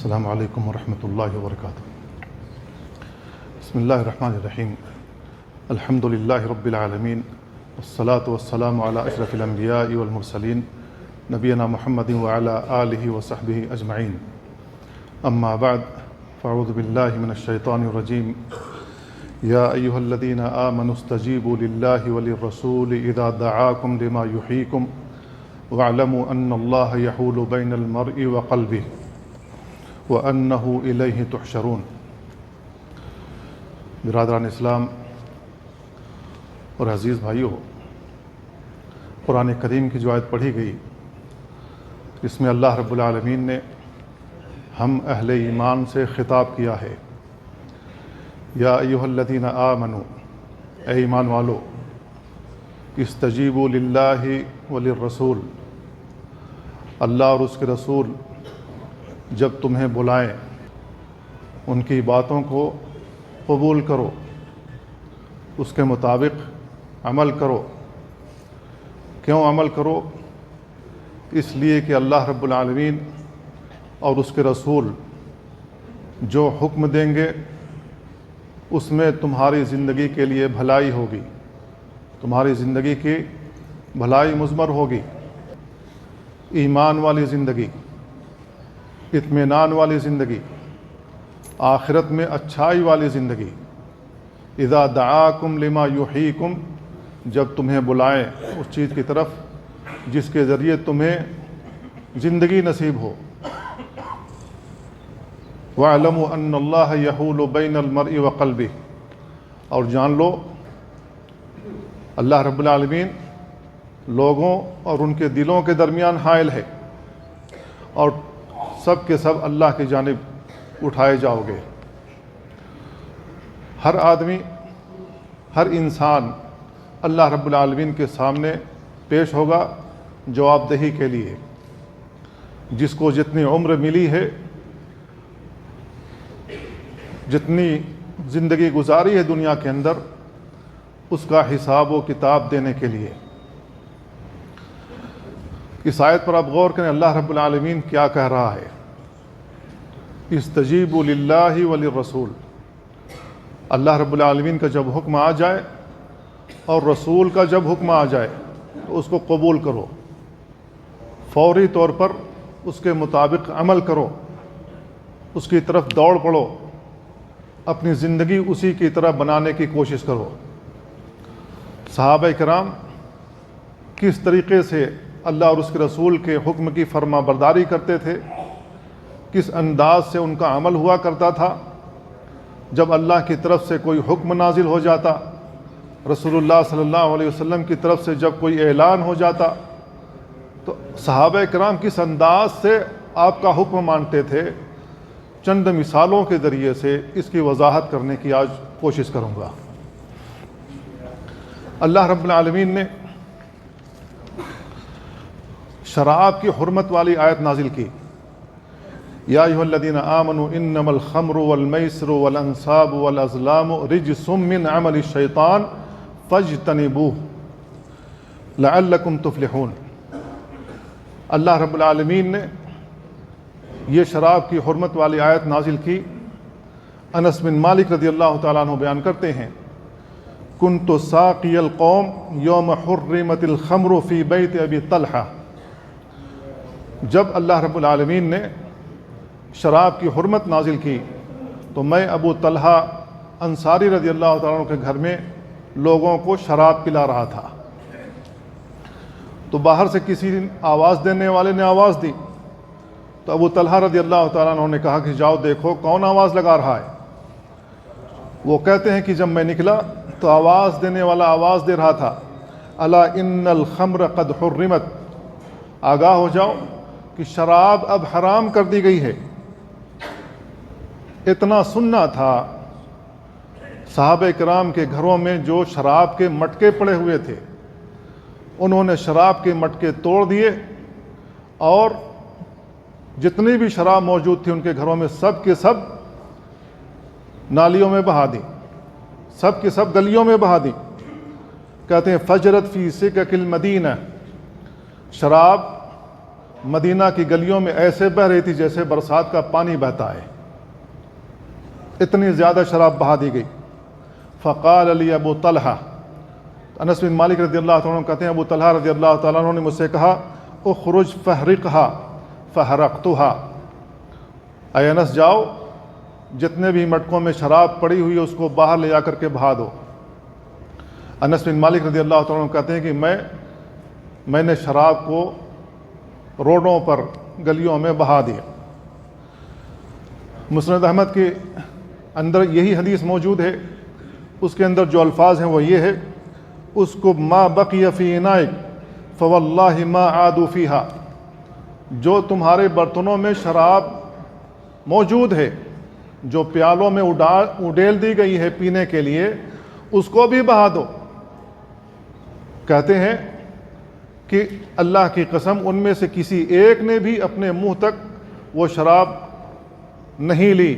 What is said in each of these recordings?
السلام علیکم ورحمۃ اللہ وبرکاتہ۔ بسم اللہ الرحمن الرحیم۔ الحمد للہ رب العالمین، والصلاة والسلام علی اشرف الانبیاء والمرسلین، نبینا محمد وعلی آلہ وصحبہ اجمعین۔ اما بعد، فاعوذ باللہ من الشیطان الرجیم۔ یا ایہا الذین آمنوا استجیبوا للہ وللرسول اذا دعاکم لما یحییکم واعلموا ان اللہ یحول بین المرء وقلبہ وَأَنَّهُ إِلَيْهِ تُحْشَرُونَ۔ برادران اسلام اور عزیز بھائیوں، قرآن کریم کی جو آیت پڑھی گئی، اس میں اللہ رب العالمین نے ہم اہل ایمان سے خطاب کیا ہے۔ یا ایھا الذین آمنوا، اے ایمان والو، استجیبوا للہ وللرسول، اللہ اور اس کے رسول جب تمہیں بلائیں ان کی باتوں کو قبول کرو، اس کے مطابق عمل کرو۔ کیوں عمل کرو؟ اس لیے کہ اللہ رب العالمین اور اس کے رسول جو حکم دیں گے اس میں تمہاری زندگی کے لیے بھلائی ہوگی، تمہاری زندگی کی بھلائی مضمر ہوگی، ایمان والی زندگی، اطمینان والی زندگی، آخرت میں اچھائی والی زندگی۔ اذا دعاکم لما یحییکم، جب تمہیں بلائیں اس چیز کی طرف جس کے ذریعے تمہیں زندگی نصیب ہو۔ وَاعْلَمُوا أَنَّ اللَّهَ يَحُولُ بَيْنَ الْمَرْءِ وَقَلْبِهِ، اور جان لو اللہ رب العالمین لوگوں اور ان کے دلوں کے درمیان حائل ہے، اور سب کے سب اللہ کی جانب اٹھائے جاؤ گے۔ ہر آدمی، ہر انسان اللہ رب العالمین کے سامنے پیش ہوگا جواب دہی کے لیے۔ جس کو جتنی عمر ملی ہے، جتنی زندگی گزاری ہے دنیا کے اندر، اس کا حساب و کتاب دینے کے لیے۔ اس آیت پر آپ غور کریں، اللہ رب العالمین کیا کہہ رہا ہے؟ استجیبوا للہ وللرسول، اللہ رب العالمین کا جب حکم آ جائے اور رسول کا جب حکم آ جائے تو اس کو قبول کرو، فوری طور پر اس کے مطابق عمل کرو، اس کی طرف دوڑ پڑو، اپنی زندگی اسی کی طرح بنانے کی کوشش کرو۔ صحابہ کرام کس طریقے سے اللہ اور اس کے رسول کے حکم کی فرما برداری کرتے تھے، کس انداز سے ان کا عمل ہوا کرتا تھا۔ جب اللہ کی طرف سے کوئی حکم نازل ہو جاتا، رسول اللہ صلی اللہ علیہ وسلم کی طرف سے جب کوئی اعلان ہو جاتا، تو صحابہ کرام کس انداز سے آپ کا حکم مانتے تھے، چند مثالوں کے ذریعے سے اس کی وضاحت کرنے کی آج کوشش کروں گا۔ اللہ رب العالمین نے شراب کی حرمت والی آیت نازل کی۔ یا ایھا الذین آمنوا انما الخمر والمیسر والانصاب والازلام رجس من عمل الشیطان فاجتنبوہ لعلکم تفلحون۔ اللہ رب العالمین نے یہ شراب کی حرمت والی آیت نازل کی۔ انس بن مالک رضی اللہ تعالیٰ عنہ بیان کرتے ہیں، کنت ساقی القوم یوم حرمت الخمر فی بیت ابی طلحہ۔ جب اللہ رب العالمین نے شراب کی حرمت نازل کی تو میں ابو طلحہ انصاری رضی اللہ تعالیٰ عنہ کے گھر میں لوگوں کو شراب پلا رہا تھا۔ تو باہر سے کسی آواز دینے والے نے آواز دی، تو ابو طلحہ رضی اللہ تعالیٰ عنہ نے کہا کہ جاؤ دیکھو کون آواز لگا رہا ہے۔ وہ کہتے ہیں کہ جب میں نکلا تو آواز دینے والا آواز دے رہا تھا، الا ان الخمر قد حرمت، آگاہ ہو جاؤ کہ شراب اب حرام کر دی گئی ہے۔ اتنا سننا تھا صحابہ کرام کے گھروں میں جو شراب کے مٹکے پڑے ہوئے تھے، انہوں نے شراب کے مٹکے توڑ دیے اور جتنی بھی شراب موجود تھی ان کے گھروں میں سب کے سب نالیوں میں بہا دی، سب کے سب گلیوں میں بہا دی۔ کہتے ہیں فجرت فی سکک المدینہ، شراب مدینہ کی گلیوں میں ایسے بہہ رہی تھی جیسے برسات کا پانی بہتا ہے، اتنی زیادہ شراب بہا دی گئی۔ فقال علی ابو طلحہ، انس بن مالک رضی اللہ تعالیٰ عنہ کہتے ہیں ابو طلحہ رضی اللہ تعالیٰ عنہ نے مجھ سے کہا اخرج فحرقها فحرقتها، اے انس جاؤ جتنے بھی مٹکوں میں شراب پڑی ہوئی ہے اس کو باہر لے جا کر کے بہا دو۔ انس بن مالک رضی اللہ تعالیٰ عنہ کہتے ہیں کہ میں نے شراب کو روڈوں پر گلیوں میں بہا دیا۔ مسند احمد کے اندر یہی حدیث موجود ہے، اس کے اندر جو الفاظ ہیں وہ یہ ہے اس کو ما بقی فی انائک فواللہ ما عادوا فیہا، جو تمہارے برتنوں میں شراب موجود ہے، جو پیالوں میں اڈیل دی گئی ہے پینے کے لیے، اس کو بھی بہا دو۔ کہتے ہیں کہ اللہ کی قسم ان میں سے کسی ایک نے بھی اپنے منہ تک وہ شراب نہیں لی۔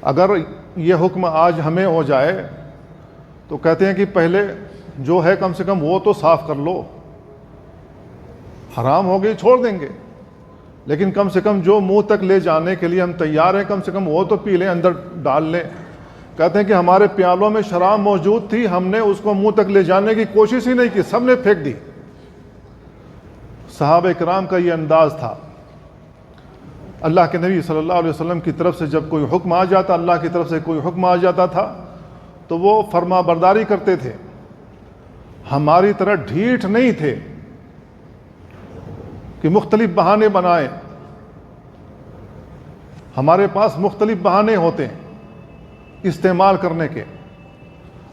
اگر یہ حکم آج ہمیں ہو جائے تو کہتے ہیں کہ پہلے جو ہے کم سے کم وہ تو صاف کر لو، حرام ہو گئی چھوڑ دیں گے، لیکن کم سے کم جو منہ تک لے جانے کے لیے ہم تیار ہیں کم سے کم وہ تو پی لیں، اندر ڈال لیں۔ کہتے ہیں کہ ہمارے پیالوں میں شراب موجود تھی، ہم نے اس کو منہ تک لے جانے کی کوشش ہی نہیں کی، سب نے پھینک دی۔ صحابہ کرام کا یہ انداز تھا۔ اللہ کے نبی صلی اللہ علیہ وسلم کی طرف سے جب کوئی حکم آ جاتا، اللہ کی طرف سے کوئی حکم آ جاتا تھا تو وہ فرما برداری کرتے تھے، ہماری طرح ڈھیٹ نہیں تھے کہ مختلف بہانے بنائیں۔ ہمارے پاس مختلف بہانے ہوتے ہیں استعمال کرنے کے۔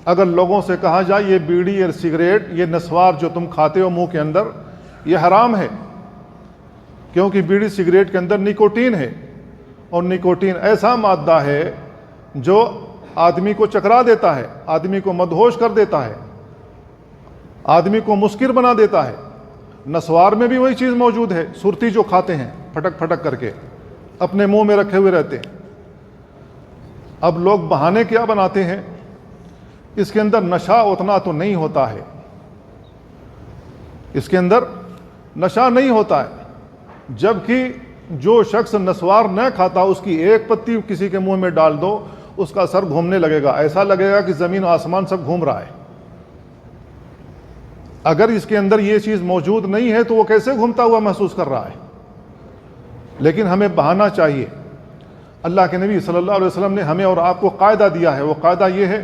اگر لوگوں سے کہا جائے یہ بیڑی یا سگریٹ، یہ نسوار جو تم کھاتے ہو منہ کے اندر، یہ حرام ہے، کیونکہ بیڑی سگریٹ کے اندر نکوٹین ہے، اور نکوٹین ایسا مادہ ہے جو آدمی کو چکرا دیتا ہے، آدمی کو مدہوش کر دیتا ہے، آدمی کو مسکر بنا دیتا ہے۔ نسوار میں بھی وہی چیز موجود ہے، سرتی جو کھاتے ہیں پھٹک پھٹک کر کے اپنے منہ میں رکھے ہوئے رہتے ہیں۔ اب لوگ بہانے کیا بناتے ہیں، اس کے اندر نشہ اتنا تو نہیں ہوتا ہے، اس کے اندر نشہ نہیں ہوتا ہے، جبکہ جو شخص نسوار نہ کھاتا اس کی ایک پتی کسی کے منہ میں ڈال دو اس کا سر گھومنے لگے گا، ایسا لگے گا کہ زمین و آسمان سب گھوم رہا ہے۔ اگر اس کے اندر یہ چیز موجود نہیں ہے تو وہ کیسے گھومتا ہوا محسوس کر رہا ہے؟ لیکن ہمیں بہانا چاہیے۔ اللہ کے نبی صلی اللہ علیہ وسلم نے ہمیں اور آپ کو قاعدہ دیا ہے، وہ قاعدہ یہ ہے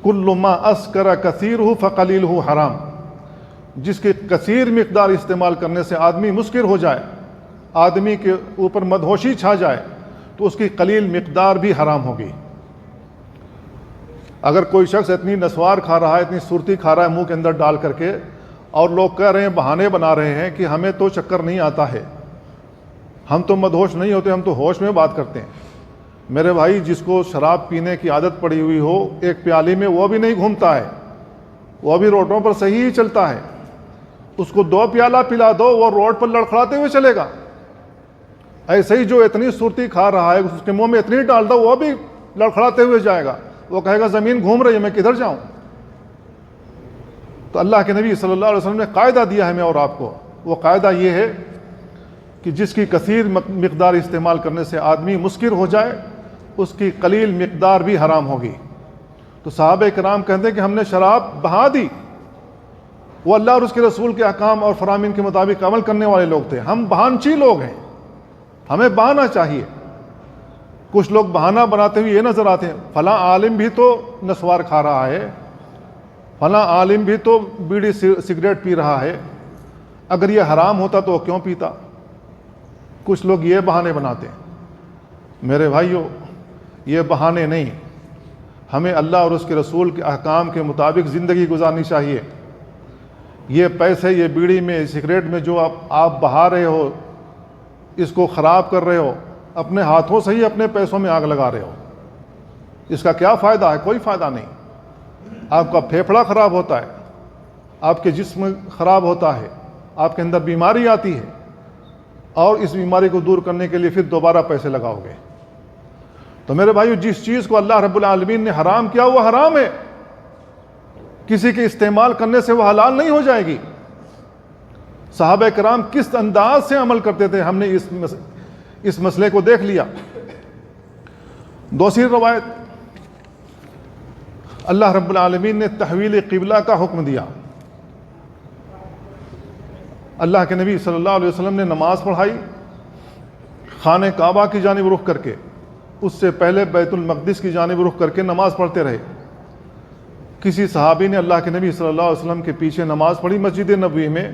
کل ما اسکر کثیرہ فقلیلہ حرام، جس کی کثیر مقدار استعمال کرنے سے آدمی مسکر ہو جائے، آدمی کے اوپر مدہوشی چھا جائے، تو اس کی قلیل مقدار بھی حرام ہوگی۔ اگر کوئی شخص اتنی نسوار کھا رہا ہے، اتنی سرتی کھا رہا ہے منہ کے اندر ڈال کر کے، اور لوگ کہہ رہے ہیں، بہانے بنا رہے ہیں کہ ہمیں تو چکر نہیں آتا ہے، ہم تو مدہوش نہیں ہوتے، ہم تو ہوش میں بات کرتے ہیں۔ میرے بھائی، جس کو شراب پینے کی عادت پڑی ہوئی ہو ایک پیالی میں، وہ بھی نہیں گھومتا ہے، وہ بھی روڈوں پر صحیح ہی چلتا ہے۔ اس کو 2 پیالہ پلا دو، وہ روڈ پر لڑکھڑاتے ہوئے چلے گا۔ ایسے ہی جو اتنی سرتی کھا رہا ہے اس کے منہ میں اتنی ڈال دو، وہ بھی لڑکھڑاتے ہوئے جائے گا، وہ کہے گا زمین گھوم رہی ہے، میں کدھر جاؤں؟ تو اللہ کے نبی صلی اللہ علیہ وسلم نے قاعدہ دیا ہے ہمیں اور آپ کو، وہ قاعدہ یہ ہے کہ جس کی کثیر مقدار استعمال کرنے سے آدمی مسکر ہو جائے، اس کی قلیل مقدار بھی حرام ہوگی۔ تو صحابہ کرام کہتے ہیں کہ ہم نے شراب بہا دی، وہ اللہ اور اس کے رسول کے احکام اور فرامین کے مطابق عمل کرنے والے لوگ تھے، ہم بہانچی لوگ ہیں، ہمیں بہانا چاہیے۔ کچھ لوگ بہانہ بناتے ہوئے یہ نظر آتے ہیں، فلاں عالم بھی تو نسوار کھا رہا ہے، فلاں عالم بھی تو بیڑی سگریٹ پی رہا ہے، اگر یہ حرام ہوتا تو وہ کیوں پیتا؟ کچھ لوگ یہ بہانے بناتے ہیں۔ میرے بھائیوں، یہ بہانے نہیں، ہمیں اللہ اور اس کے رسول کے احکام کے مطابق زندگی گزارنی چاہیے۔ یہ پیسے، یہ بیڑی میں، سگریٹ میں جو آپ بہا رہے ہو، اس کو خراب کر رہے ہو، اپنے ہاتھوں سے ہی اپنے پیسوں میں آگ لگا رہے ہو۔ اس کا کیا فائدہ ہے؟ کوئی فائدہ نہیں۔ آپ کا پھیپھڑا خراب ہوتا ہے، آپ کے جسم خراب ہوتا ہے، آپ کے اندر بیماری آتی ہے، اور اس بیماری کو دور کرنے کے لیے پھر دوبارہ پیسے لگاؤ گے۔ تو میرے بھائیو، جس چیز کو اللہ رب العالمین نے حرام کیا وہ حرام ہے، کسی کے استعمال کرنے سے وہ حلال نہیں ہو جائے گی۔ صحابہ کرام کس انداز سے عمل کرتے تھے، ہم نے اس مسئلے کو دیکھ لیا۔ دوسری روایت، اللہ رب العالمین نے تحویل قبلہ کا حکم دیا۔ اللہ کے نبی صلی اللہ علیہ وسلم نے نماز پڑھائی خانہ کعبہ کی جانب رخ کر کے، اس سے پہلے بیت المقدس کی جانب رخ کر کے نماز پڑھتے رہے۔ کسی صحابی نے اللہ کے نبی صلی اللہ علیہ وسلم کے پیچھے نماز پڑھی مسجد نبوی میں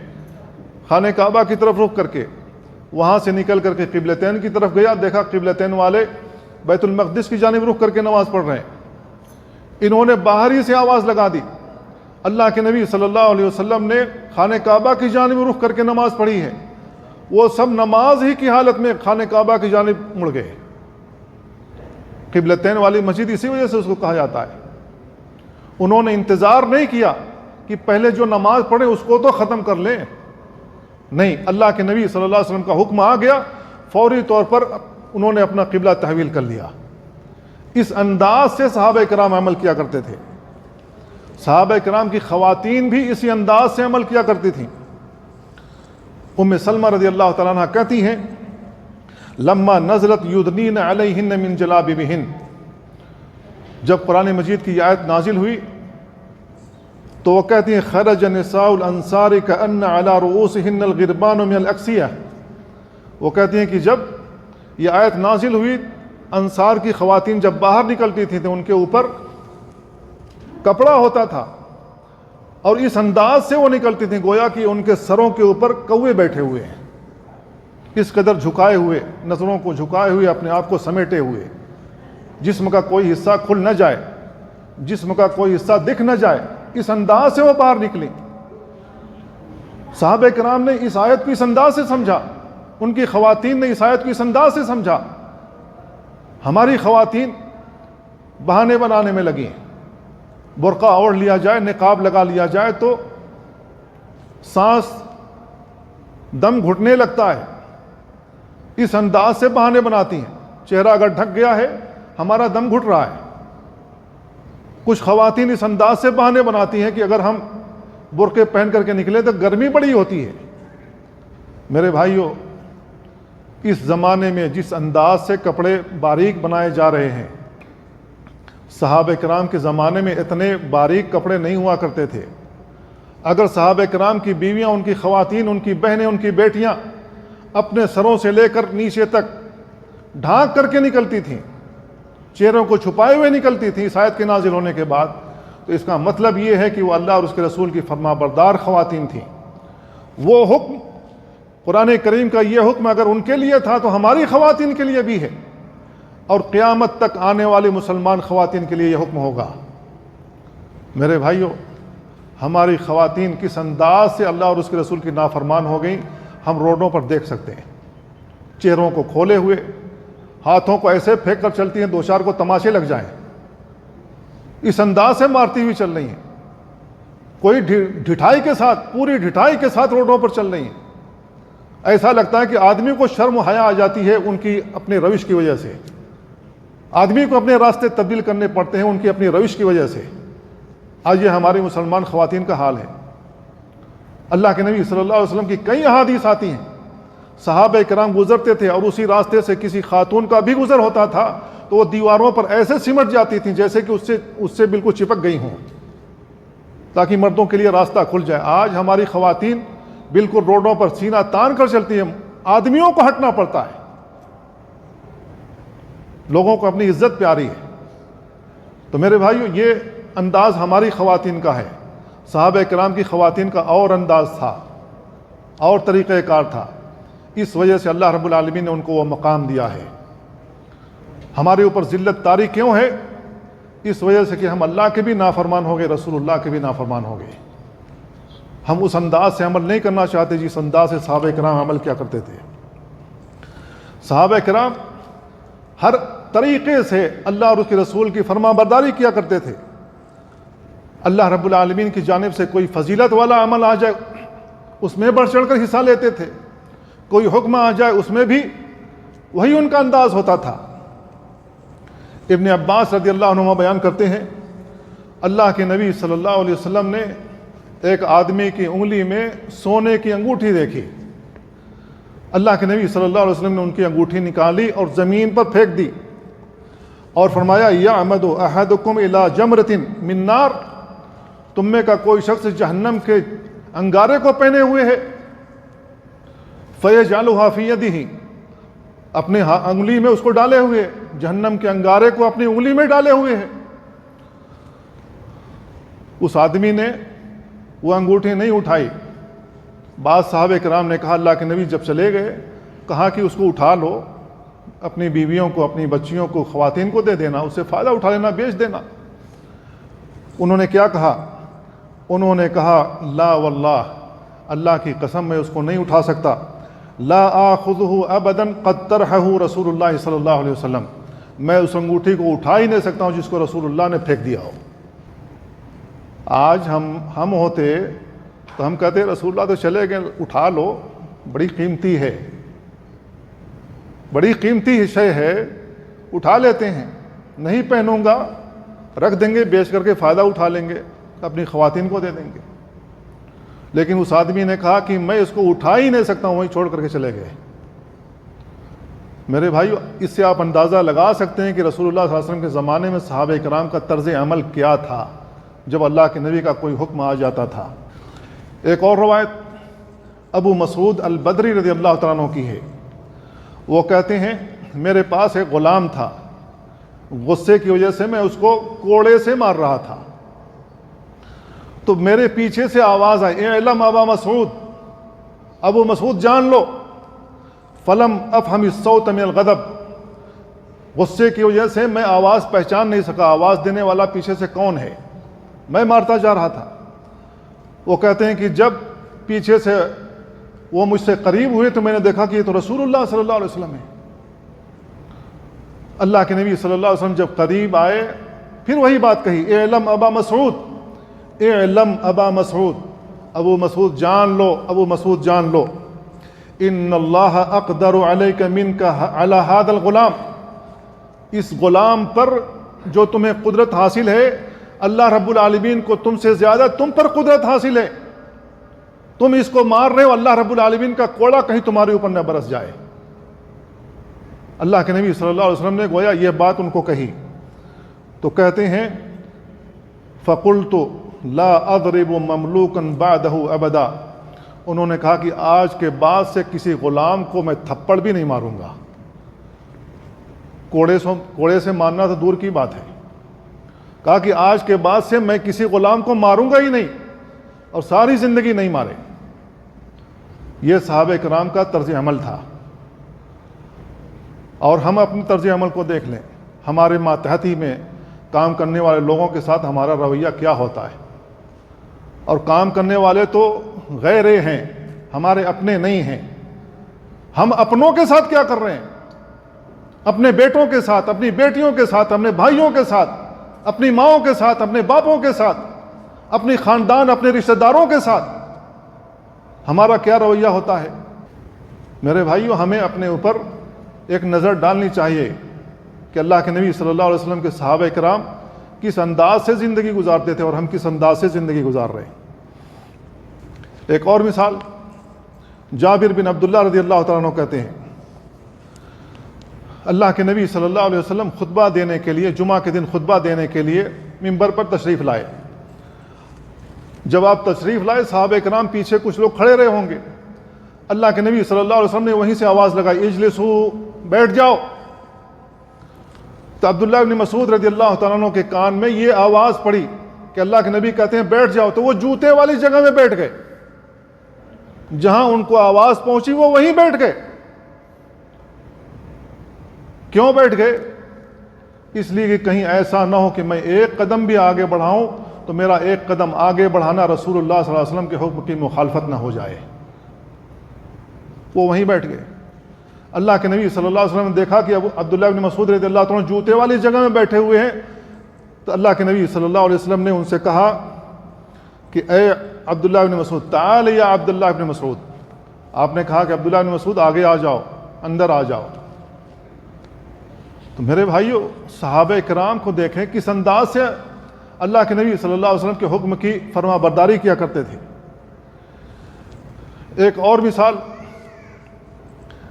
خانہ کعبہ کی طرف رخ کر کے، وہاں سے نکل کر کے قبلتین کی طرف گیا، دیکھا قبلتین والے بیت المقدس کی جانب رخ کر کے نماز پڑھ رہے ہیں۔ انہوں نے باہر ہی سے آواز لگا دی، اللہ کے نبی صلی اللہ علیہ وسلم نے خانہ کعبہ کی جانب رخ کر کے نماز پڑھی ہے۔ وہ سب نماز ہی کی حالت میں خانہ کعبہ کی جانب مڑ گئے۔ قبلتین والی مسجد اسی وجہ سے اس کو کہا جاتا ہے۔ انہوں نے انتظار نہیں کیا کہ پہلے جو نماز پڑھے اس کو تو ختم کر لیں، نہیں، اللہ کے نبی صلی اللہ علیہ وسلم کا حکم آ گیا، فوری طور پر انہوں نے اپنا قبلہ تحویل کر لیا۔ اس انداز سے صحابہ کرام عمل کیا کرتے تھے۔ صحابہ کرام کی خواتین بھی اسی انداز سے عمل کیا کرتی تھیں۔ ام سلمہ رضی اللہ تعالیٰ عنہ کہتی ہیں، لما نزلت یدنین علیہن من جلابیبہن، جب قرآن مجید کی آیت نازل ہوئی تو وہ کہتی ہیں، خرج نساء الانصار کأن علی رؤوسہن الغربان من الاکسیہ۔ وہ کہتی ہیں کہ جب یہ آیت نازل ہوئی، انصار کی خواتین جب باہر نکلتی تھیں تو ان کے اوپر کپڑا ہوتا تھا، اور اس انداز سے وہ نکلتی تھیں گویا کہ ان کے سروں کے اوپر کوے بیٹھے ہوئے ہیں، اس قدر جھکائے ہوئے، نظروں کو جھکائے ہوئے، اپنے آپ کو سمیٹے ہوئے، جسم کا کوئی حصہ کھل نہ جائے، جسم کا کوئی حصہ دکھ نہ جائے، اس انداز سے وہ باہر نکلیں۔ صحابہ کرام نے اس آیت کو اس انداز سے سمجھا، ان کی خواتین نے اس آیت کو اس انداز سے سمجھا۔ ہماری خواتین بہانے بنانے میں لگی ہیں، برقع اوڑھ لیا جائے، نقاب لگا لیا جائے تو سانس دم گھٹنے لگتا ہے، اس انداز سے بہانے بناتی ہیں۔ چہرہ اگر ڈھک گیا ہے ہمارا دم گھٹ رہا ہے۔ کچھ خواتین اس انداز سے بہانے بناتی ہیں کہ اگر ہم برقعے پہن کر کے نکلے تو گرمی بڑی ہوتی ہے۔ میرے بھائیوں، اس زمانے میں جس انداز سے کپڑے باریک بنائے جا رہے ہیں، صحابہ کرام کے زمانے میں اتنے باریک کپڑے نہیں ہوا کرتے تھے۔ اگر صحابہ کرام کی بیویاں، ان کی خواتین، ان کی بہنیں، ان کی بیٹیاں اپنے سروں سے لے کر نیچے تک ڈھانک کر کے نکلتی تھیں، چہروں کو چھپائے ہوئے نکلتی تھیں اس آیت کے نازل ہونے کے بعد، تو اس کا مطلب یہ ہے کہ وہ اللہ اور اس کے رسول کی فرما بردار خواتین تھیں۔ وہ حکم، قرآن کریم کا یہ حکم اگر ان کے لیے تھا تو ہماری خواتین کے لیے بھی ہے، اور قیامت تک آنے والی مسلمان خواتین کے لیے یہ حکم ہوگا۔ میرے بھائیوں، ہماری خواتین کس انداز سے اللہ اور اس کے رسول کی نافرمان ہو گئیں ہم روڈوں پر دیکھ سکتے ہیں۔ چہروں کو کھولے ہوئے، ہاتھوں کو ایسے پھینک کر چلتی ہیں دو چار کو تماشے لگ جائیں، اس انداز سے مارتی ہوئی چل رہی ہیں، کوئی ڈھٹائی کے ساتھ، پوری ڈھٹائی کے ساتھ روڈوں پر چل رہی ہیں۔ ایسا لگتا ہے کہ آدمی کو شرم و حیا آ جاتی ہے ان کی اپنے روش کی وجہ سے، آدمی کو اپنے راستے تبدیل کرنے پڑتے ہیں ان کی اپنی روش کی وجہ سے۔ آج یہ ہماری مسلمان خواتین کا حال ہے۔ اللہ کے نبی صلی اللہ علیہ وسلم کی کئی احادیث آتی ہیں، صحابہ کرام گزرتے تھے اور اسی راستے سے کسی خاتون کا بھی گزر ہوتا تھا تو وہ دیواروں پر ایسے سمٹ جاتی تھیں جیسے کہ اس سے بالکل چپک گئی ہوں، تاکہ مردوں کے لیے راستہ کھل جائے۔ آج ہماری خواتین بالکل روڈوں پر سینہ تان کر چلتی ہیں، آدمیوں کو ہٹنا پڑتا ہے۔ لوگوں کو اپنی عزت پیاری ہے۔ تو میرے بھائیو، یہ انداز ہماری خواتین کا ہے۔ صحابہ کرام کی خواتین کا اور انداز تھا، اور طریقہ کار تھا، اس وجہ سے اللہ رب العالمین نے ان کو وہ مقام دیا ہے۔ ہمارے اوپر ذلت طاری کیوں ہے؟ اس وجہ سے کہ ہم اللہ کے بھی نافرمان ہو گئے، رسول اللہ کے بھی نافرمان ہو گئے۔ ہم اس انداز سے عمل نہیں کرنا چاہتے جس انداز سے صحابہ کرام عمل کیا کرتے تھے۔ صحابہ کرام ہر طریقے سے اللہ اور اس کے رسول کی فرما برداری کیا کرتے تھے۔ اللہ رب العالمین کی جانب سے کوئی فضیلت والا عمل آ جائے اس میں بڑھ چڑھ کر حصہ لیتے تھے، کوئی حکم آ جائے اس میں بھی وہی ان کا انداز ہوتا تھا۔ ابن عباس رضی اللہ عنہ بیان کرتے ہیں، اللہ کے نبی صلی اللہ علیہ وسلم نے ایک آدمی کی انگلی میں سونے کی انگوٹھی دیکھی. اللہ کے نبی صلی اللہ علیہ وسلم نے ان کی انگوٹھی نکالی اور زمین پر پھینک دی اور فرمایا یعمد احدکم الی جمرۃ من نار، تم میں کا کوئی شخص جہنم کے انگارے کو پہنے ہوئے ہے، فیجعلھا فی یدہ، اپنے انگلی میں اس کو ڈالے ہوئے، جہنم کے انگارے کو اپنی انگلی میں ڈالے ہوئے ہے. اس آدمی نے وہ انگوٹھی نہیں اٹھائی. بعض صحابہ کرام نے کہا اللہ کے نبی جب چلے گئے کہا کہ اس کو اٹھا لو، اپنی بیویوں کو، اپنی بچیوں کو، خواتین کو دے دینا، اس سے فائدہ اٹھا لینا، بیچ دینا. انہوں نے کیا کہا؟ انہوں نے کہا لا واللہ، اللہ کی قسم میں اس کو نہیں اٹھا سکتا. لا آخذہ ابدا قد طرحہ رسول اللہ صلی اللہ علیہ وسلم، میں اس انگوٹھی کو اٹھا ہی نہیں سکتا ہوں جس کو رسول اللہ نے پھینک دیا ہو. آج ہم ہوتے تو ہم کہتے رسول اللہ تو چلے گئے، اٹھا لو، بڑی قیمتی ہے، بڑی قیمتی شے ہے، اٹھا لیتے ہیں. نہیں پہنوں گا، رکھ دیں گے، بیچ کر کے فائدہ اٹھا لیں گے، اپنی خواتین کو دے دیں گے. لیکن اس آدمی نے کہا کہ میں اس کو اٹھا ہی نہیں سکتا ہوں، وہیں چھوڑ کر کے چلے گئے. میرے بھائیو، اس سے آپ اندازہ لگا سکتے ہیں کہ رسول اللہ صلی اللہ علیہ وسلم کے زمانے میں صحابہ کرام کا طرز عمل کیا تھا جب اللہ کے نبی کا کوئی حکم آ جاتا تھا. ایک اور روایت ابو مسعود البدری رضی اللہ تعالیٰ عنہ کی ہے. وہ کہتے ہیں میرے پاس ایک غلام تھا، غصے کی وجہ سے میں اس کو کوڑے سے مار رہا تھا، تو میرے پیچھے سے آواز آئی اعلم ابا مسعود، ابو مسعود جان لو. فلم افہم الصوت من الغضب، غصے کی وجہ سے میں آواز پہچان نہیں سکا، آواز دینے والا پیچھے سے کون ہے، میں مارتا جا رہا تھا. وہ کہتے ہیں کہ جب پیچھے سے وہ مجھ سے قریب ہوئے تو میں نے دیکھا کہ یہ تو رسول اللہ صلی اللہ علیہ وسلم ہے. اللہ کے نبی صلی اللہ علیہ وسلم جب قریب آئے پھر وہی بات کہی اعلم ابا مسعود، اعلم ابا مسعود، ابو مسعود جان لو، ابو مسعود جان لو. ان اللہ اقدر علیک منک علی ھذا الغلام، اس غلام پر جو تمہیں قدرت حاصل ہے، اللہ رب العالمین کو تم سے زیادہ تم پر قدرت حاصل ہے. تم اس کو مار رہے ہو، اللہ رب العالمین کا کوڑا کہیں تمہارے اوپر نہ برس جائے. اللہ کے نبی صلی اللہ علیہ وسلم نے گویا یہ بات ان کو کہی تو کہتے ہیں فقلت لا اضرب مملوکا بعدہ ابدا، انہوں نے کہا کہ آج کے بعد سے کسی غلام کو میں تھپڑ بھی نہیں ماروں گا. کوڑے سے مارنا تو دور کی بات ہے، کہا کہ آج کے بعد سے میں کسی غلام کو ماروں گا ہی نہیں، اور ساری زندگی نہیں مارے. یہ صحابہ کرام کا طرز عمل تھا. اور ہم اپنے طرز عمل کو دیکھ لیں، ہمارے ماتحتی میں کام کرنے والے لوگوں کے ساتھ ہمارا رویہ کیا ہوتا ہے. اور کام کرنے والے تو غیرے ہیں، ہمارے اپنے نہیں ہیں. ہم اپنوں کے ساتھ کیا کر رہے ہیں؟ اپنے بیٹوں کے ساتھ، اپنی بیٹیوں کے ساتھ، اپنے بھائیوں کے ساتھ، اپنی ماؤں کے ساتھ، اپنے باپوں کے ساتھ، اپنی خاندان، اپنے رشتہ داروں کے ساتھ ہمارا کیا رویہ ہوتا ہے؟ میرے بھائیوں، ہمیں اپنے اوپر ایک نظر ڈالنی چاہیے کہ اللہ کے نبی صلی اللہ علیہ وسلم کے صحابہ کرام کس انداز سے زندگی گزارتے تھے اور ہم کس انداز سے زندگی گزار رہے ہیں. ایک اور مثال جابر بن عبداللہ رضی اللہ تعالیٰ عنہ کہتے ہیں اللہ کے نبی صلی اللہ علیہ وسلم خطبہ دینے کے لیے، جمعہ کے دن خطبہ دینے کے لیے منبر پر تشریف لائے. جب آپ تشریف لائے صحابہ کرام پیچھے کچھ لوگ کھڑے رہے ہوں گے. اللہ کے نبی صلی اللہ علیہ وسلم نے وہیں سے آواز لگائی اجلسوا، بیٹھ جاؤ. تو عبداللہ بن مسعود رضی اللہ تعالیٰ عنہ کے کان میں یہ آواز پڑی کہ اللہ کے نبی کہتے ہیں بیٹھ جاؤ، تو وہ جوتے والی جگہ میں بیٹھ گئے. جہاں ان کو آواز پہنچی وہ وہیں بیٹھ گئے. کیوں بیٹھ گئے؟ اس لیے کہ کہیں ایسا نہ ہو کہ میں ایک قدم بھی آگے بڑھاؤں تو میرا ایک قدم آگے بڑھانا رسول اللہ صلی اللہ علیہ وسلم کے حکم کی مخالفت نہ ہو جائے. وہ وہیں بیٹھ گئے. اللہ کے نبی صلی اللہ علیہ وسلم نے دیکھا کہ اب عبداللہ بن مسعود رضی اللہ عنہ جوتے والی جگہ میں بیٹھے ہوئے ہیں، تو اللہ کے نبی صلی اللہ علیہ وسلم نے ان سے کہا کہ اے عبداللہ بن مسعود، تعال یا عبداللہ بن مسعود. آپ نے کہا کہ عبداللہ بن مسعود آگے آ جاؤ، اندر آ جاؤ. تو میرے بھائیو، صحابہ کرام کو دیکھیں کس انداز سے اللہ کے نبی صلی اللہ علیہ وسلم کے حکم کی فرما برداری کیا کرتے تھے۔ ایک اور مثال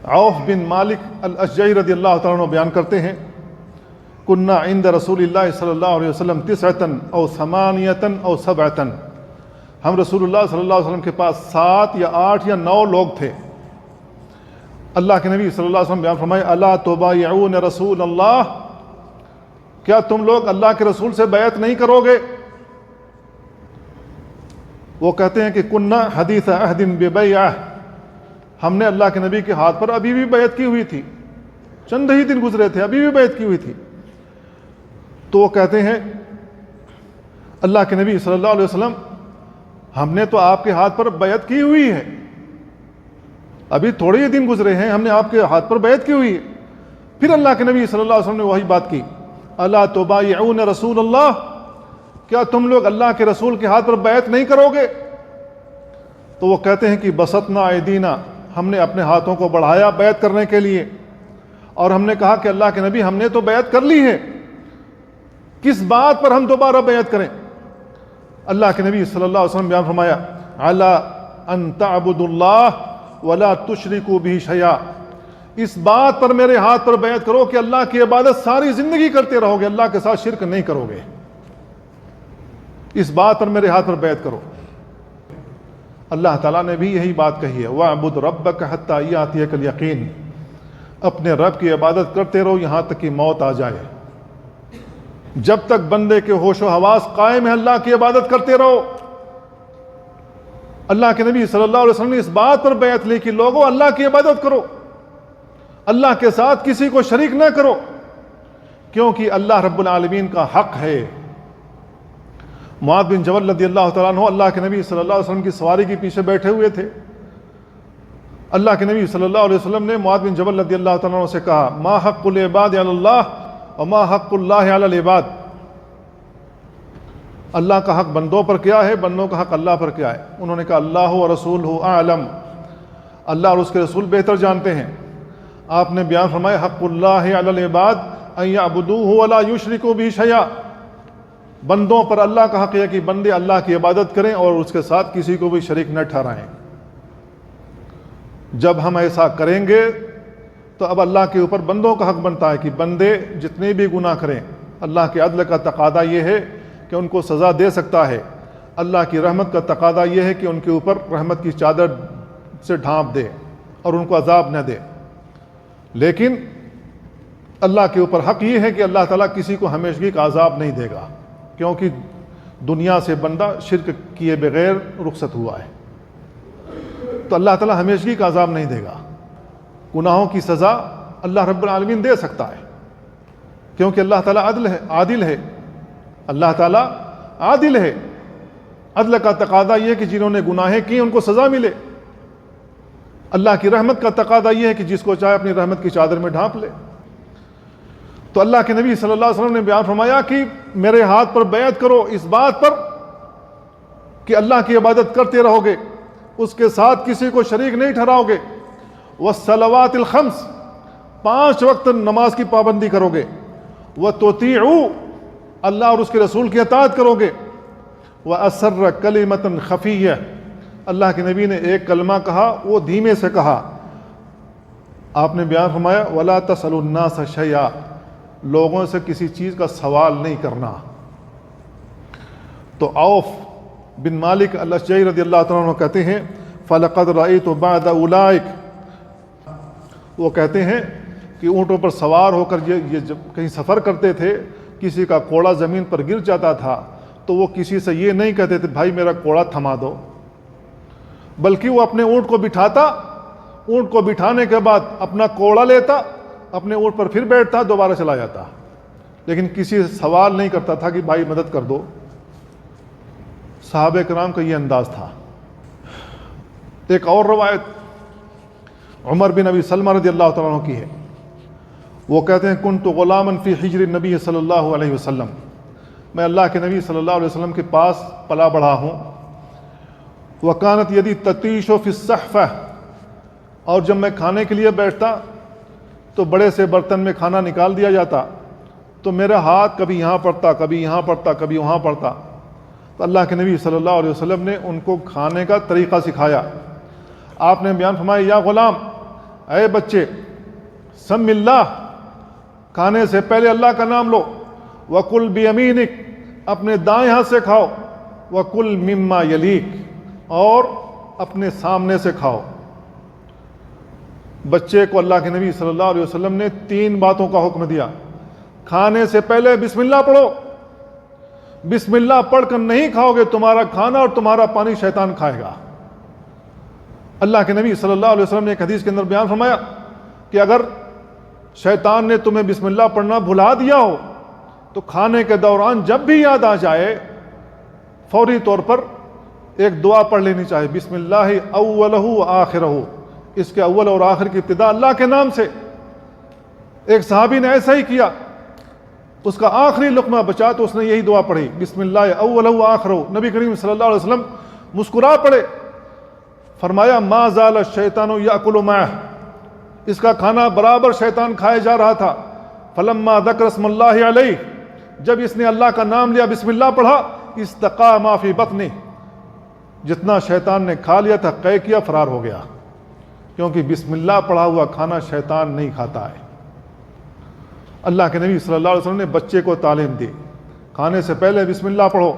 عوف بن مالک الاشجعی رضی اللہ تعالیٰ عنہ بیان کرتے ہیں، کننا عند رسول اللہ صلی اللہ علیہ وسلم 9 او 8 او 7، ہم رسول اللہ صلی اللہ علیہ وسلم کے پاس 7 یا 8 یا 9 لوگ تھے۔ اللہ کے نبی صلی اللہ علیہ وسلم بیان فرمائے، الا تبایعون رسول اللہ، کیا تم لوگ اللہ کے رسول سے بیعت نہیں کرو گے؟ وہ کہتے ہیں کہ کننا حدیث عہد ببیعہ، ہم نے اللہ کے نبی کے ہاتھ پر ابھی بھی بیعت کی ہوئی تھی، چند ہی دن گزرے تھے، ابھی بھی بیعت کی ہوئی تھی۔ تو وہ کہتے ہیں اللہ کے نبی صلی اللہ علیہ وسلم، ہم نے تو آپ کے ہاتھ پر بیعت کی ہوئی ہے، ابھی تھوڑے ہی دن گزرے ہیں، ہم نے آپ کے ہاتھ پر بیعت کی ہوئی ہے۔ پھر اللہ کے نبی صلی اللہ علیہ وسلم نے وہی بات کی، الا تبایعون رسول اللہ، کیا تم لوگ اللہ کے رسول کے ہاتھ پر بیعت نہیں کرو گے؟ تو وہ کہتے ہیں کہ بسطنا ایدینا، ہم نے اپنے ہاتھوں کو بڑھایا بیعت کرنے کے لیے، اور ہم نے کہا کہ اللہ کے نبی ہم نے تو بیعت کر لی ہے، کس بات پر ہم دوبارہ بیعت کریں؟ اللہ کے نبی صلی اللہ علیہ وسلم بیان فرمایا، علی ان تعبدوا اللہ ولا تشرکوا بہ شیئا، اس بات پر میرے ہاتھ پر بیعت کرو کہ اللہ کی عبادت ساری زندگی کرتے رہو گے، اللہ کے ساتھ شرک نہیں کرو گے، اس بات پر میرے ہاتھ پر بیعت کرو۔ اللہ تعالیٰ نے بھی یہی بات کہی ہے، وَاعْبُدْ رَبَّكَ حَتَّىٰ يَأْتِيَكَ الْيَقِينُ، اپنے رب کی عبادت کرتے رہو یہاں تک کہ موت آ جائے۔ جب تک بندے کے ہوش و حواس قائم ہے اللہ کی عبادت کرتے رہو۔ اللہ کے نبی صلی اللہ علیہ وسلم نے اس بات پر بیعت لی کہ لوگوں اللہ کی عبادت کرو، اللہ کے ساتھ کسی کو شریک نہ کرو، کیونکہ اللہ رب العالمین کا حق ہے۔ معاذ بن جبل رضی اللہ تعالیٰ عنہ اللہ کے نبی صلی اللہ علیہ وسلم کی سواری کے پیچھے بیٹھے ہوئے تھے۔ اللہ کے نبی صلی اللہ علیہ وسلم نے معاذ بن جبل رضی اللہ تعالیٰ عنہ سے کہا، ما حق العباد علی اللہ وما حق اللہ علی العباد، اللہ کا حق بندوں پر کیا ہے، بندوں کا حق اللہ پر کیا ہے؟ انہوں نے کہا اللہ و رسولہ اعلم، اللہ اور اس کے رسول بہتر جانتے ہیں۔ آپ نے بیان فرمایا، حق اللہ علی العباد ان یعبدوہ ولا یشرکوا بہ شیئا، بندوں پر اللہ کا حق ہے کہ بندے اللہ کی عبادت کریں اور اس کے ساتھ کسی کو بھی شریک نہ ٹھہرائیں۔ جب ہم ایسا کریں گے تو اب اللہ کے اوپر بندوں کا حق بنتا ہے کہ بندے جتنے بھی گناہ کریں، اللہ کے عدل کا تقاضا یہ ہے کہ ان کو سزا دے سکتا ہے، اللہ کی رحمت کا تقاضا یہ ہے کہ ان کے اوپر رحمت کی چادر سے ڈھانپ دے اور ان کو عذاب نہ دے۔ لیکن اللہ کے اوپر حق یہ ہے کہ اللہ تعالیٰ کسی کو ہمیشگی کا عذاب نہیں دے گا، کیونکہ دنیا سے بندہ شرک کیے بغیر رخصت ہوا ہے، تو اللہ تعالیٰ ہمیشگی کا عذاب نہیں دے گا۔ گناہوں کی سزا اللہ رب العالمین دے سکتا ہے، کیونکہ اللہ تعالیٰ عادل ہے، اللہ تعالیٰ عادل ہے۔ عدل کا تقاضا یہ ہے کہ جنہوں نے گناہیں کی ان کو سزا ملے، اللہ کی رحمت کا تقاضا یہ ہے کہ جس کو چاہے اپنی رحمت کی چادر میں ڈھانپ لے۔ تو اللہ کے نبی صلی اللہ علیہ وسلم نے بیان فرمایا کہ میرے ہاتھ پر بیعت کرو اس بات پر کہ اللہ کی عبادت کرتے رہو گے، اس کے ساتھ کسی کو شریک نہیں ٹھہراؤ گے، والصلوات الخمس، 5 وقت نماز کی پابندی کرو گے، وتطیعوا، اللہ اور اس کے رسول کی اطاعت کرو گے، واسر کلمۃ خفیہ، اللہ کے نبی نے ایک کلمہ کہا وہ دھیمے سے کہا۔ آپ نے بیان فرمایا، ولا تسألوا الناس شیئا، لوگوں سے کسی چیز کا سوال نہیں کرنا۔ تو عوف بن مالک الاشجعی رضی اللہ تعالیٰ عنہ کہتے ہیں، فلقد رأیت بعد اولئک، وہ کہتے ہیں کہ اونٹوں پر سوار ہو کر یہ جب کہیں سفر کرتے تھے، کسی کا کوڑا زمین پر گر جاتا تھا تو وہ کسی سے یہ نہیں کہتے تھے بھائی میرا کوڑا تھما دو، بلکہ وہ اپنے اونٹ کو بٹھاتا، اونٹ کو بٹھانے کے بعد اپنا کوڑا لیتا، اپنے اونٹ پر پھر بیٹھتا، دوبارہ چلا جاتا، لیکن کسی سے سوال نہیں کرتا تھا کہ بھائی مدد کر دو۔ صحابہ کرام کا یہ انداز تھا۔ ایک اور روایت عمر بن ابی سلمہ رضی اللہ تعالیٰ عنہ کی ہے، وہ کہتے ہیں کنت غلاما فی حجر النبی صلی اللہ علیہ وسلم، میں اللہ کے نبی صلی اللہ علیہ وسلم کے پاس پلا بڑھا ہوں، وکانت یدی تتیش فی الصحفہ، اور جب میں کھانے کے لیے بیٹھتا تو بڑے سے برتن میں کھانا نکال دیا جاتا تو میرا ہاتھ کبھی یہاں پڑتا، کبھی یہاں پڑتا، کبھی وہاں پڑتا۔ تو اللہ کے نبی صلی اللہ علیہ وسلم نے ان کو کھانے کا طریقہ سکھایا۔ آپ نے بیان فرمایا، یا غلام، اے بچے، سم اللہ، کھانے سے پہلے اللہ کا نام لو، وَكُلْ بِيَمِينِكَ، اپنے دائیں ہاتھ سے کھاؤ، وَكُلْ مِمَّا يَلِيكَ، اور اپنے سامنے سے کھاؤ۔ بچے کو اللہ کے نبی صلی اللہ علیہ وسلم نے 3 باتوں کا حکم دیا۔ کھانے سے پہلے بسم اللہ پڑھو، بسم اللہ پڑھ کر نہیں کھاؤ گے تمہارا کھانا اور تمہارا پانی شیطان کھائے گا۔ اللہ کے نبی صلی اللہ علیہ وسلم نے ایک حدیث کے اندر بیان فرمایا کہ اگر شیطان نے تمہیں بسم اللہ پڑھنا بھلا دیا ہو تو کھانے کے دوران جب بھی یاد آ جائے فوری طور پر ایک دعا پڑھ لینی چاہیے، بسم اللہ اولہ آخرہ، اس کے اول اور آخر کی ابتدا اللہ کے نام سے۔ ایک صحابی نے ایسا ہی کیا، اس کا آخری لقمہ بچا تو اس نے یہی دعا پڑھی، بسم اللہ اولہ آخرہ۔ نبی کریم صلی اللہ علیہ وسلم مسکرا پڑے، فرمایا ما زال الشیطان یاکل معہ، اس کا کھانا برابر شیطان کھائے جا رہا تھا۔ فلما ذکر اسم اللہ علیہ، جب اس نے اللہ کا نام لیا، بسم اللہ پڑھا، استقا ما فی بطنہ، جتنا شیطان نے کھا لیا تھا قے کیا، فرار ہو گیا، کیونکہ بسم اللہ پڑھا ہوا کھانا شیطان نہیں کھاتا ہے۔ اللہ کے نبی صلی اللہ علیہ وسلم نے بچے کو تعلیم دی، کھانے سے پہلے بسم اللہ پڑھو۔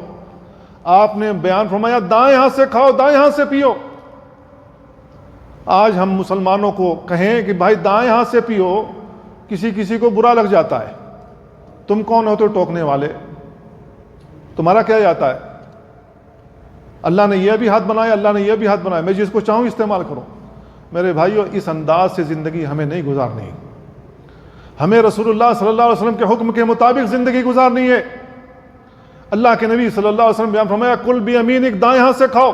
آپ نے بیان فرمایا دائیں ہاتھ سے کھاؤ، دائیں ہاتھ سے پیو۔ آج ہم مسلمانوں کو کہیں کہ بھائی دائیں ہاتھ سے پیو، کسی کو برا لگ جاتا ہے۔ تم کون ہوتے ہو ٹوکنے والے؟ تمہارا کیا جاتا ہے؟ اللہ نے یہ بھی ہاتھ بنایا، اللہ نے یہ بھی ہاتھ بنایا، میں جس کو چاہوں استعمال کروں۔ میرے بھائیو، اس انداز سے زندگی ہمیں نہیں گزارنی، ہمیں رسول اللہ صلی اللہ علیہ وسلم کے حکم کے مطابق زندگی گزارنی ہے۔ اللہ کے نبی صلی اللہ علیہ وسلم بیان فرمایا، کل بیمینک، دائیں ہاتھ سے کھاؤ۔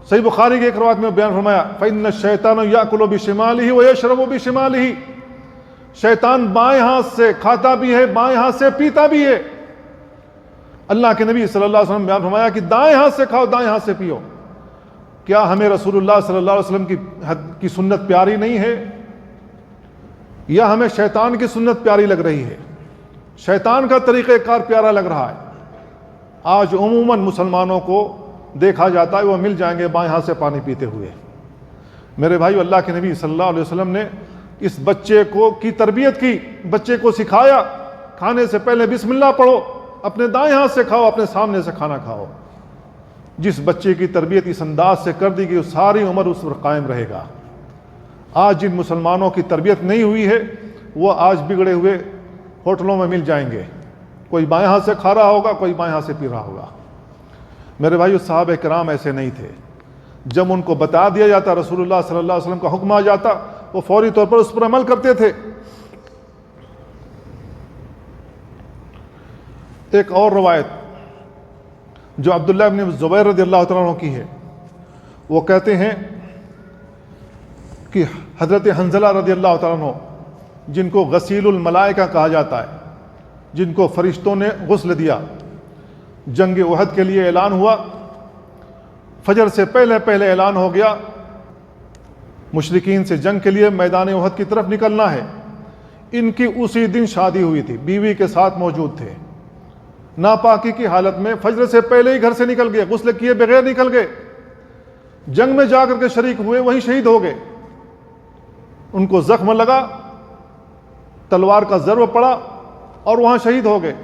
صحیح بخاری کے ایک روایت میں بیان فرمایا، فإن الشیطان یأکل بشمالہ ویشرب بشمالہ، شیطان بائیں ہاتھ سے کھاتا بھی ہے، بائیں ہاتھ سے پیتا بھی ہے۔ اللہ کے نبی صلی اللہ علیہ وسلم بیان فرمایا کہ دائیں ہاتھ سے کھاؤ، دائیں ہاتھ سے پیو۔ کیا ہمیں رسول اللہ صلی اللہ علیہ وسلم کی سنت پیاری نہیں ہے، یا ہمیں شیطان کی سنت پیاری لگ رہی ہے؟ شیطان کا طریقہ کار پیارا لگ رہا ہے۔ آج عموماً مسلمانوں کو دیکھا جاتا ہے وہ مل جائیں گے بائیں ہاتھ سے پانی پیتے ہوئے۔ میرے بھائیو، اللہ کے نبی صلی اللہ علیہ وسلم نے اس بچے کی تربیت کی، بچے کو سکھایا کھانے سے پہلے بسم اللہ پڑھو، اپنے دائیں ہاتھ سے کھاؤ، اپنے سامنے سے کھانا کھاؤ۔ جس بچے کی تربیت اس انداز سے کر دی گئی، ساری عمر اس پر قائم رہے گا۔ آج جن مسلمانوں کی تربیت نہیں ہوئی ہے وہ آج بگڑے ہوئے ہوٹلوں میں مل جائیں گے، کوئی بائیں ہاتھ سے کھا رہا ہوگا، کوئی بائیں ہاتھ سے پی رہا ہوگا۔ میرے بھائیو، صحابہ کرام ایسے نہیں تھے۔ جب ان کو بتا دیا جاتا، رسول اللہ صلی اللہ علیہ وسلم کا حکم آ جاتا، وہ فوری طور پر اس پر عمل کرتے تھے۔ ایک اور روایت جو عبداللہ بن زبیر رضی اللہ تعالیٰ عنہ کی ہے، وہ کہتے ہیں کہ حضرت حنظلہ رضی اللہ تعالیٰ عنہ، جن کو غسیل الملائکہ کہا جاتا ہے، جن کو فرشتوں نے غسل دیا، جنگ احد کے لیے اعلان ہوا، فجر سے پہلے اعلان ہو گیا مشرکین سے جنگ کے لیے میدان احد کی طرف نکلنا ہے۔ ان کی اسی دن شادی ہوئی تھی، بیوی کے ساتھ موجود تھے، ناپاکی کی حالت میں فجر سے پہلے ہی گھر سے نکل گئے، غسل کیے بغیر نکل گئے، جنگ میں جا کر کے شریک ہوئے، وہیں شہید ہو گئے۔ ان کو زخم لگا، تلوار کا ضرب پڑا اور وہاں شہید ہو گئے۔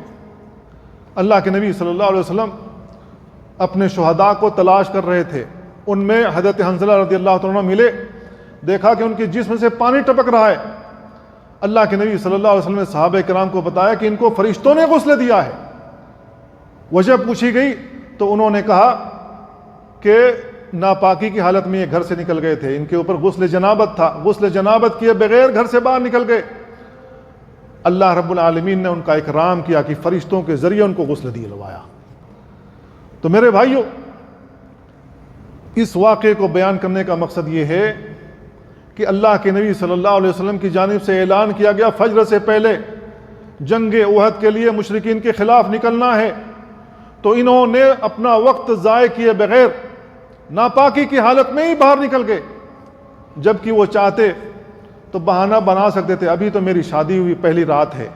اللہ کے نبی صلی اللہ علیہ وسلم اپنے شہداء کو تلاش کر رہے تھے، ان میں حضرت حنظلہ رضی اللہ عنہ ملے، دیکھا کہ ان کے جسم سے پانی ٹپک رہا ہے۔ اللہ کے نبی صلی اللہ علیہ وسلم نے صحابہ کرام کو بتایا کہ ان کو فرشتوں نے غسل دیا ہے۔ وجہ پوچھی گئی تو انہوں نے کہا کہ ناپاکی کی حالت میں یہ گھر سے نکل گئے تھے، ان کے اوپر غسل جنابت تھا، غسل جنابت کیے بغیر گھر سے باہر نکل گئے۔ اللہ رب العالمین نے ان کا اکرام کیا کہ فرشتوں کے ذریعے ان کو غسل دلوایا۔ تو میرے بھائیو، اس واقعے کو بیان کرنے کا مقصد یہ ہے کہ اللہ کے نبی صلی اللہ علیہ وسلم کی جانب سے اعلان کیا گیا فجر سے پہلے جنگ احد کے لیے مشرکین کے خلاف نکلنا ہے، تو انہوں نے اپنا وقت ضائع کیے بغیر ناپاکی کی حالت میں ہی باہر نکل گئے، جبکہ وہ چاہتے تو بہانہ بنا سکتے تھے، ابھی تو میری شادی ہوئی، پہلی رات ہے،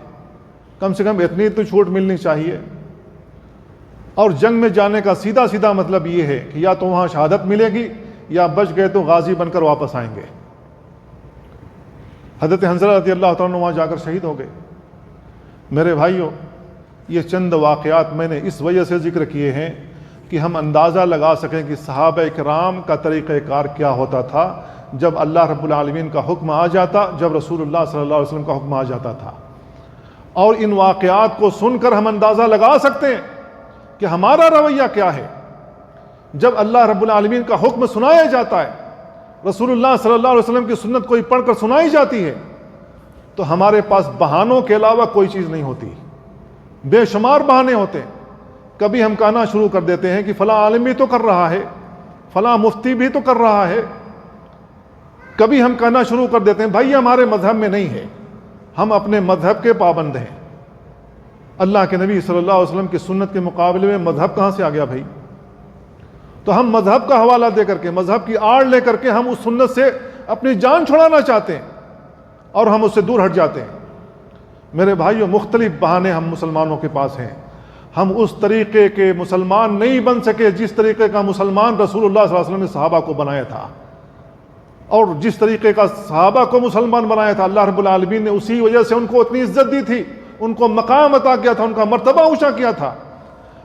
کم سے کم اتنی تو چھوٹ ملنی چاہیے۔ اور جنگ میں جانے کا سیدھا سیدھا مطلب یہ ہے کہ یا تو وہاں شہادت ملے گی یا بچ گئے تو غازی بن کر واپس آئیں گے۔ حضرت حنظلہ رضی اللہ تعالیٰ عنہ وہاں جا کر شہید ہو گئے۔ میرے بھائیوں، یہ چند واقعات میں نے اس وجہ سے ذکر کیے ہیں کہ ہم اندازہ لگا سکیں کہ صحابہ کرام کا طریقہ کار کیا ہوتا تھا جب اللہ رب العالمین کا حکم آ جاتا، جب رسول اللہ صلی اللہ علیہ وسلم کا حکم آ جاتا تھا۔ اور ان واقعات کو سن کر ہم اندازہ لگا سکتے ہیں کہ ہمارا رویہ کیا ہے جب اللہ رب العالمین کا حکم سنایا جاتا ہے، رسول اللہ صلی اللہ علیہ وسلم کی سنت کوئی پڑھ کر سنائی جاتی ہے، تو ہمارے پاس بہانوں کے علاوہ کوئی چیز نہیں ہوتی، بے شمار بہانے ہوتے ہیں۔ کبھی ہم کہنا شروع کر دیتے ہیں کہ فلاں عالم بھی تو کر رہا ہے، فلاں مفتی بھی تو کر رہا ہے۔ کبھی ہم کہنا شروع کر دیتے ہیں بھائی ہمارے مذہب میں نہیں ہے، ہم اپنے مذہب کے پابند ہیں۔ اللہ کے نبی صلی اللہ علیہ وسلم کی سنت کے مقابلے میں مذہب کہاں سے آ گیا بھائی؟ تو ہم مذہب کا حوالہ دے کر کے، مذہب کی آڑ لے کر کے ہم اس سنت سے اپنی جان چھڑانا چاہتے ہیں اور ہم اس سے دور ہٹ جاتے ہیں۔ میرے بھائیوں، مختلف بہانے ہم مسلمانوں کے پاس ہیں۔ ہم اس طریقے کے مسلمان نہیں بن سکے جس طریقے کا مسلمان رسول اللہ صلی اللہ علیہ وسلم نے صحابہ کو بنایا تھا، اور جس طریقے کا صحابہ کو مسلمان بنایا تھا اللہ رب العالمین نے اسی وجہ سے ان کو اتنی عزت دی تھی، ان کو مقام عطا کیا تھا، ان کا مرتبہ اونچا کیا تھا۔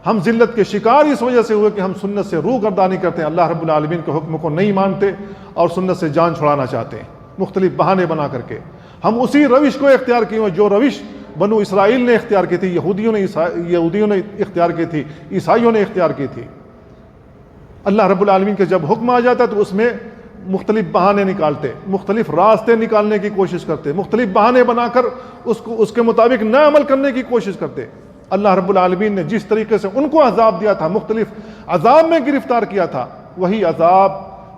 ہم ذلت کے شکار اس وجہ سے ہوئے کہ ہم سنت سے روگردانی کرتے ہیں، اللہ رب العالمین کے حکم کو نہیں مانتے اور سنت سے جان چھڑانا چاہتے ہیں مختلف بہانے بنا کر کے۔ ہم اسی روش کو اختیار کیے ہیں جو روش بنو اسرائیل نے اختیار کی تھی، یہودیوں نے اختیار کی تھی، عیسائیوں نے اختیار کی تھی۔ اللہ رب العالمین کے جب حکم آ جاتا تو اس میں مختلف بہانے نکالتے، مختلف راستے نکالنے کی کوشش کرتے، مختلف بہانے بنا کر اس کے مطابق نہ عمل کرنے کی کوشش کرتے۔ اللہ رب العالمین نے جس طریقے سے ان کو عذاب دیا تھا، مختلف عذاب میں گرفتار کیا تھا، وہی عذاب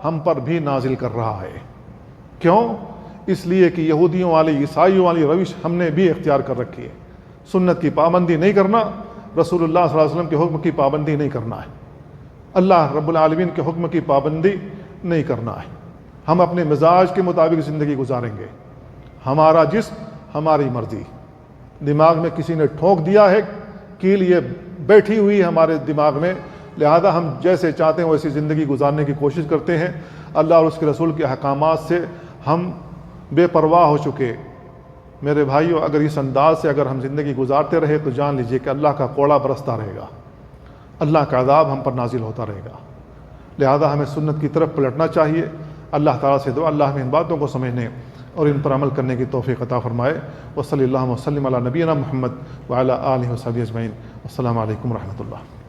ہم پر بھی نازل کر رہا ہے۔ کیوں؟ اس لیے کہ یہودیوں والی، عیسائیوں والی روش ہم نے بھی اختیار کر رکھی ہے۔ سنت کی پابندی نہیں کرنا، رسول اللہ صلی اللہ علیہ وسلم کے حکم کی پابندی نہیں کرنا ہے، اللہ رب العالمین کے حکم کی پابندی نہیں کرنا ہے۔ ہم اپنے مزاج کے مطابق زندگی گزاریں گے، ہمارا جسم ہماری مرضی۔ دماغ میں کسی نے ٹھونک دیا ہے، کیل یہ بیٹھی ہوئی ہے ہمارے دماغ میں، لہذا ہم جیسے چاہتے ہیں ویسی زندگی گزارنے کی کوشش کرتے ہیں۔ اللہ اور اس کے رسول کے احکامات سے ہم بے پرواہ ہو چکے۔ میرے بھائیوں، اگر اس انداز سے اگر ہم زندگی گزارتے رہے تو جان لیجئے کہ اللہ کا کوڑا برستا رہے گا، اللہ کا عذاب ہم پر نازل ہوتا رہے گا۔ لہذا ہمیں سنت کی طرف پلٹنا چاہیے۔ اللہ تعالیٰ سے دعا اللہ ہمیں ان باتوں کو سمجھنے اور ان پر عمل کرنے کی توفیق عطا فرمائے۔ وصلی اللہ وسلم علی نبینا محمد وعلی آلہ وصحبہ اجمعین۔ السلام علیکم ورحمۃ اللہ۔